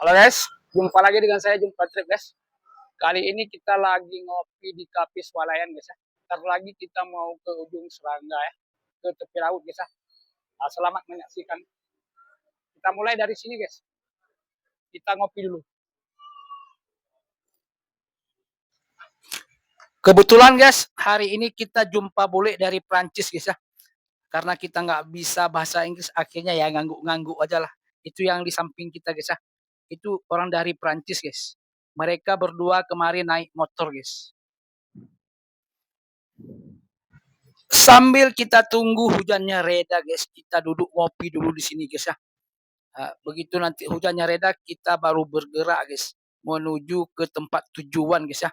Halo guys, jumpa lagi dengan saya Jumpa Trip guys. Kali ini kita lagi ngopi di Kafe Swalayan guys ya. Ntar lagi kita mau ke ujung Serangga ya, ke tepi laut guys ya. Selamat menyaksikan. Kita mulai dari sini guys. Kita ngopi dulu. Kebetulan guys, hari ini kita jumpa bule dari Prancis guys ya. Karena kita nggak bisa bahasa Inggris, akhirnya ya ngangguk-ngangguk aja lah. Itu yang di samping kita guys ya. Itu orang dari Prancis guys. Mereka berdua kemarin naik motor guys. Sambil kita tunggu hujannya reda guys, kita duduk ngopi dulu di sini guys ya. Begitu nanti hujannya reda, kita baru bergerak guys, menuju ke tempat tujuan guys ya.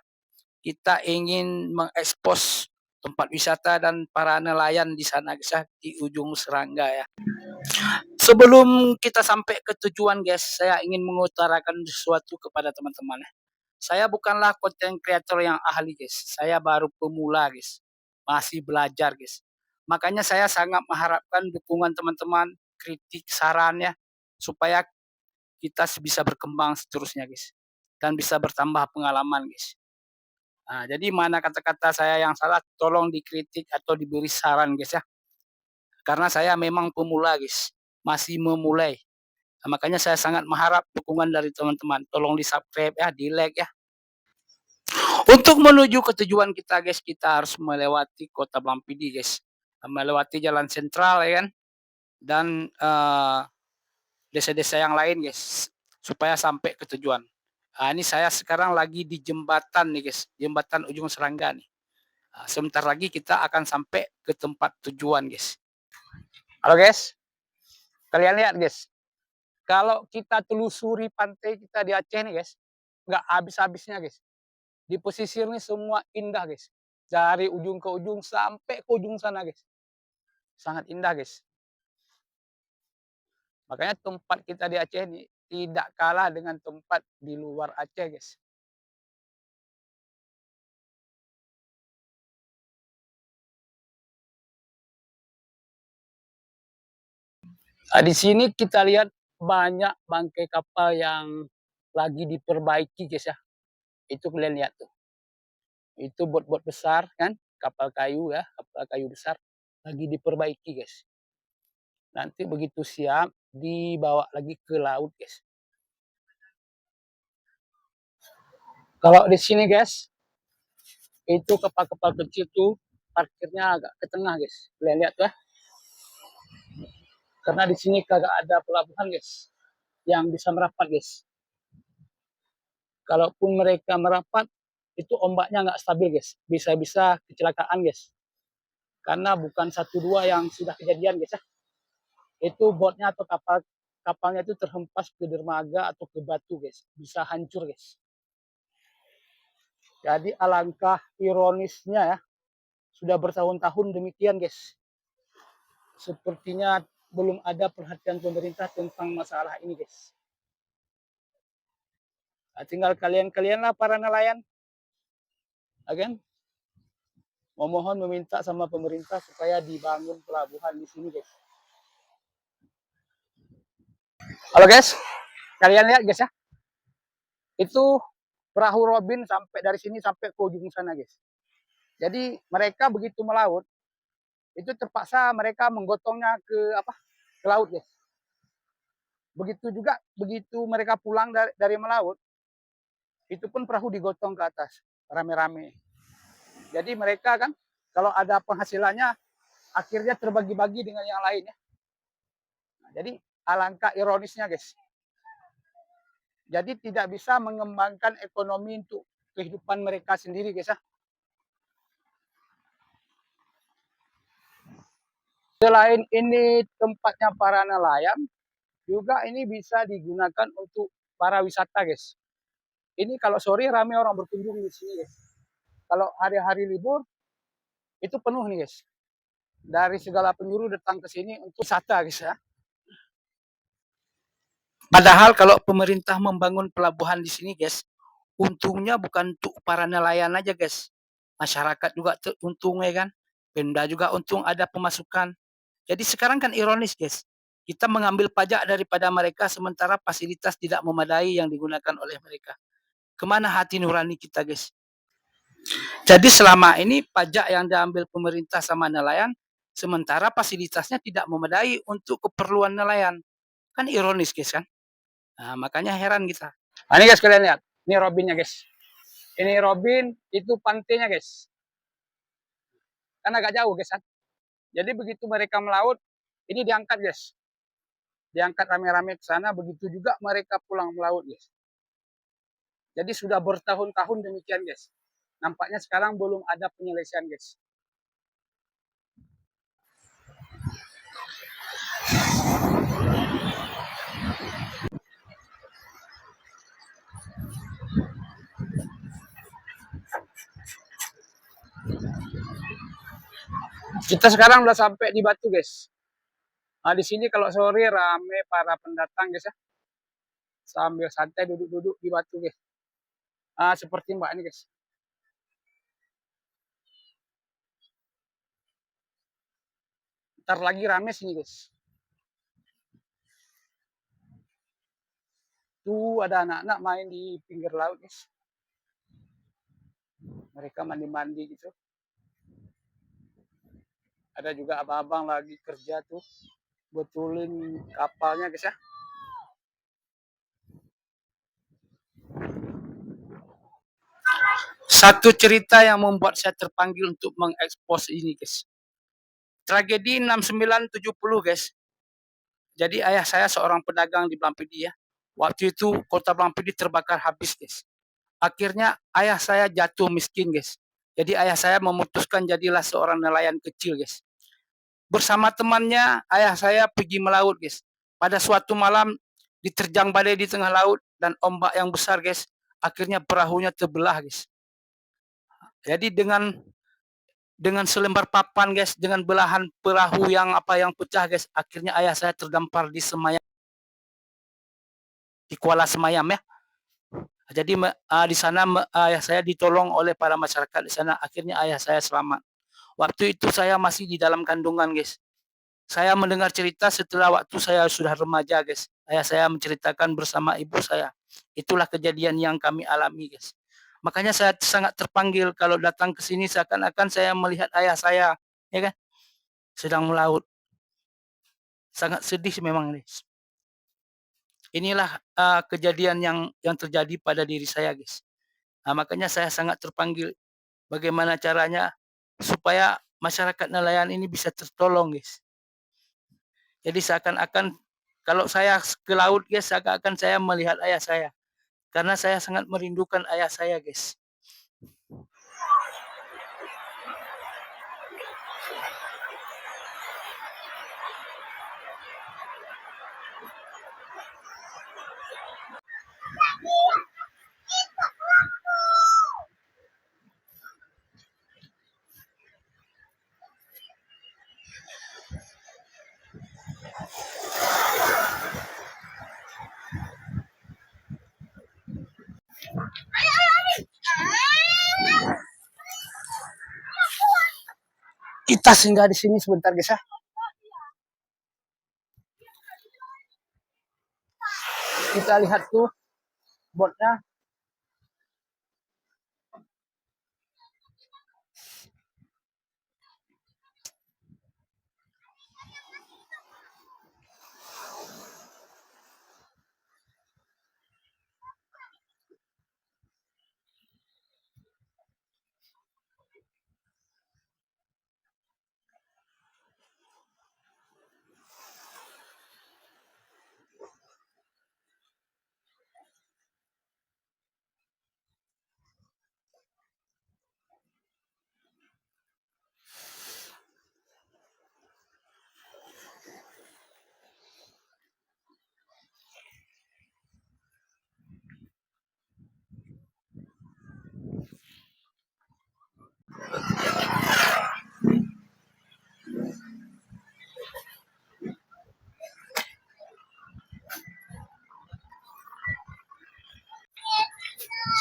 Kita ingin mengekspos tempat wisata dan para nelayan di sana guys ya, di ujung Serangga ya. Sebelum kita sampai ke tujuan guys, saya ingin mengutarakan sesuatu kepada teman-teman. Saya bukanlah konten kreator yang ahli guys, saya baru pemula guys, masih belajar guys. Makanya saya sangat mengharapkan dukungan teman-teman, kritik, sarannya, supaya kita bisa berkembang seterusnya guys, dan bisa bertambah pengalaman guys. Nah, jadi mana kata-kata saya yang salah, tolong dikritik atau diberi saran guys ya. Karena saya memang pemula guys, masih memulai. Nah, makanya saya sangat mengharap dukungan dari teman-teman. Tolong di subscribe ya, di like ya. Untuk menuju ke tujuan kita guys, kita harus melewati kota Blampidi guys. Melewati jalan sentral ya kan. Dan desa-desa yang lain guys. Supaya sampai ke tujuan. Nah, ini saya sekarang lagi di jembatan nih guys. Jembatan ujung Serangga nih. Nah, sebentar lagi kita akan sampai ke tempat tujuan guys. Halo guys. Kalian lihat guys. Kalau kita telusuri pantai kita di Aceh nih guys. Nggak habis-habisnya guys. Di pesisir ini semua indah guys. Dari ujung ke ujung sampai ke ujung sana guys. Sangat indah guys. Makanya tempat kita di Aceh ini tidak kalah dengan tempat di luar Aceh guys. Nah, di sini kita lihat banyak bangkai kapal yang lagi diperbaiki guys ya. Itu kalian lihat tuh. Itu bot-bot besar kan, kapal kayu ya, kapal kayu besar lagi diperbaiki guys. Nanti begitu siap dibawa lagi ke laut guys. Kalau di sini guys, itu kapal-kapal kecil tuh parkirnya agak ke tengah guys. Kalian lihat tuh ya. Karena di sini kagak ada pelabuhan guys yang bisa merapat guys. Kalaupun mereka merapat, itu ombaknya nggak stabil guys. Bisa-bisa kecelakaan guys. Karena bukan satu dua yang sudah kejadian guys ya. Itu botnya atau kapalnya itu terhempas ke dermaga atau ke batu guys. Bisa hancur guys. Jadi alangkah ironisnya ya. Sudah bertahun-tahun demikian guys. Sepertinya belum ada perhatian pemerintah tentang masalah ini guys. Nah, tinggal kalian lah para nelayan, kan? Memohon meminta sama pemerintah supaya dibangun pelabuhan di sini guys. Halo guys, kalian lihat guys ya, itu perahu Robin sampai dari sini sampai ke ujung sana guys. Jadi mereka begitu melaut, itu terpaksa mereka menggotongnya ke ke laut guys. Begitu juga begitu mereka pulang dari melaut, itu pun perahu digotong ke atas rame-rame. Jadi mereka kan kalau ada penghasilannya akhirnya terbagi-bagi dengan yang lain ya. Nah, jadi alangkah ironisnya guys. Jadi tidak bisa mengembangkan ekonomi untuk kehidupan mereka sendiri guys ya. Selain ini tempatnya para nelayan, juga ini bisa digunakan untuk para wisata guys. Ini kalau sore ramai orang berkunjung di sini guys. Kalau hari-hari libur itu penuh nih guys. Dari segala penjuru datang ke sini untuk wisata guys ya. Padahal kalau pemerintah membangun pelabuhan di sini guys, untungnya bukan untuk para nelayan aja guys. Masyarakat juga untung ya kan. Pemda juga untung ada pemasukan. Jadi sekarang kan ironis guys. Kita mengambil pajak daripada mereka sementara fasilitas tidak memadai yang digunakan oleh mereka. Kemana hati nurani kita, guys? Jadi selama ini pajak yang diambil pemerintah sama nelayan, sementara fasilitasnya tidak memadai untuk keperluan nelayan. Kan ironis, guys, kan? Nah, makanya heran kita. Nah, ini guys, kalian lihat. Ini robinnya, guys. Ini robin, itu pantainya, guys. Kan agak jauh, guys, kan? Jadi begitu mereka melaut, ini diangkat, guys. Diangkat rame-rame ke sana, begitu juga mereka pulang melaut, guys. Jadi sudah bertahun-tahun demikian, guys. Nampaknya sekarang belum ada penyelesaian, guys. Kita sekarang udah sampai di Batu, guys. Nah, di sini kalau sore rame para pendatang, guys, ya. Sambil santai duduk-duduk di Batu, guys. Nah, seperti Mbak ini, guys. Ntar lagi rame sini, guys. Tuh ada anak-anak main di pinggir laut, guys. Mereka mandi-mandi gitu. Ada juga abang-abang lagi kerja tuh, betulin kapalnya, guys, ya. Satu cerita yang membuat saya terpanggil untuk mengekspos ini, guys. Tragedi 6970, guys. Jadi ayah saya seorang pedagang di Blampidi, ya. Waktu itu kota Blampidi terbakar habis, guys. Akhirnya ayah saya jatuh miskin, guys. Jadi ayah saya memutuskan jadilah seorang nelayan kecil, guys. Bersama temannya, ayah saya pergi melaut, guys. Pada suatu malam, diterjang badai di tengah laut dan ombak yang besar, guys. Akhirnya perahunya terbelah, guys. Jadi dengan selembar papan, guys, dengan belahan perahu yang pecah, guys, akhirnya ayah saya terdampar di Semayam, di Kuala Semayam, ya. Jadi di sana ayah saya ditolong oleh para masyarakat di sana. Akhirnya ayah saya selamat. Waktu itu saya masih di dalam kandungan, guys. Saya mendengar cerita setelah waktu saya sudah remaja, guys. Ayah saya menceritakan bersama ibu saya. Itulah kejadian yang kami alami, guys. Makanya saya sangat terpanggil kalau datang ke sini seakan-akan saya melihat ayah saya, ya kan, sedang melaut. Sangat sedih memang, guys. Inilah kejadian yang terjadi pada diri saya, guys. Nah, makanya saya sangat terpanggil bagaimana caranya supaya masyarakat nelayan ini bisa tertolong, guys. Jadi seakan-akan kalau saya ke laut, guys, seakan-akan saya melihat ayah saya. Karena saya sangat merindukan ayah saya, guys. Kita singgah di sini sebentar, guys, ya. Kita lihat tuh botnya.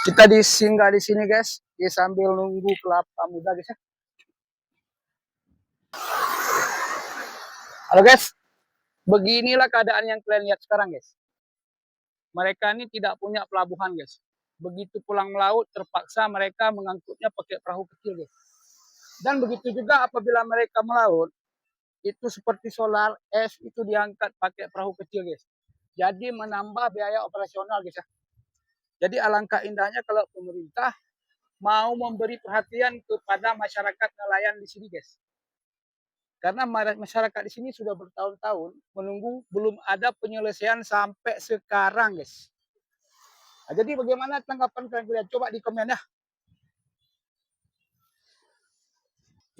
Kita singgah di sini, guys. Sambil nunggu kelapa muda, guys, ya. Halo, guys. Beginilah keadaan yang kalian lihat sekarang, guys. Mereka ini tidak punya pelabuhan, guys. Begitu pulang melaut, terpaksa mereka mengangkutnya pakai perahu kecil, guys. Dan begitu juga apabila mereka melaut, itu seperti solar, es itu diangkat pakai perahu kecil, guys. Jadi menambah biaya operasional, guys. Jadi alangkah indahnya kalau pemerintah mau memberi perhatian kepada masyarakat nelayan di sini, guys. Karena masyarakat di sini sudah bertahun-tahun menunggu, belum ada penyelesaian sampai sekarang, guys. Nah, jadi bagaimana tanggapan kalian? Coba di komen ya.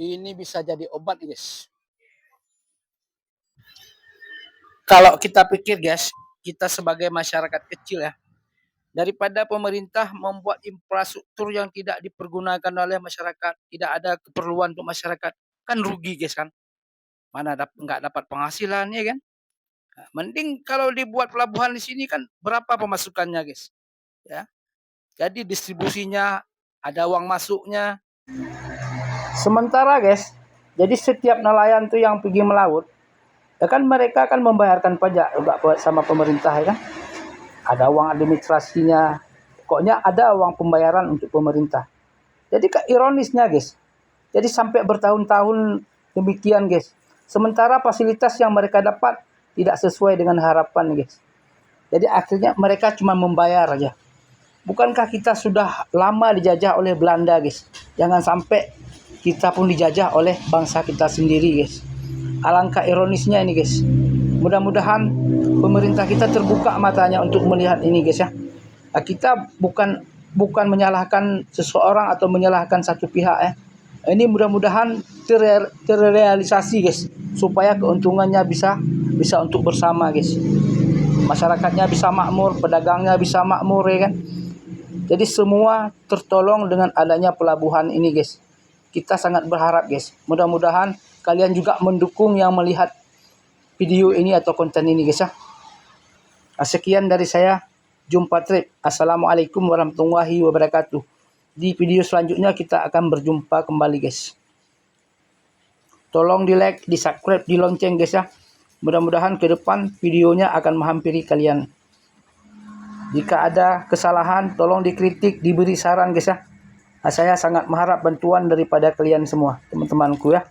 Ini bisa jadi obat, guys. Kalau kita pikir, guys, kita sebagai masyarakat kecil ya, daripada pemerintah membuat infrastruktur yang tidak dipergunakan oleh masyarakat, tidak ada keperluan untuk masyarakat, kan rugi, guys kan. Mana nggak dapat penghasilan ya kan. Nah, mending kalau dibuat pelabuhan di sini kan berapa pemasukannya, guys. Ya. Jadi distribusinya ada uang masuknya. Sementara, guys, jadi setiap nelayan tuh yang pergi melaut, ya kan mereka akan membayarkan pajak juga sama pemerintah ya kan. Ada uang administrasinya, pokoknya ada uang pembayaran untuk pemerintah. Jadi ironisnya, guys, jadi sampai bertahun-tahun demikian, guys. Sementara fasilitas yang mereka dapat tidak sesuai dengan harapan, guys. Jadi akhirnya mereka cuma membayar aja. Bukankah kita sudah lama dijajah oleh Belanda, guys? Jangan sampai kita pun dijajah oleh bangsa kita sendiri, guys. Alangkah ironisnya ini, guys. Mudah-mudahan pemerintah kita terbuka matanya untuk melihat ini, guys ya. Kita bukan menyalahkan seseorang atau menyalahkan satu pihak ya. Ini mudah-mudahan terrealisasi, guys, supaya keuntungannya bisa untuk bersama, guys. Masyarakatnya bisa makmur, pedagangnya bisa makmur ya kan. Jadi semua tertolong dengan adanya pelabuhan ini, guys. Kita sangat berharap, guys. Mudah-mudahan kalian juga mendukung yang melihat video ini atau konten ini, guys ya. Sekian dari saya. Jumpa trip. Assalamualaikum warahmatullahi wabarakatuh. Di video selanjutnya kita akan berjumpa kembali, guys. Tolong di like, di subscribe, di lonceng, guys ya. Mudah-mudahan ke depan videonya akan menghampiri kalian. Jika ada kesalahan, tolong dikritik, diberi saran, guys ya. Saya sangat mengharap bantuan daripada kalian semua, teman-temanku ya.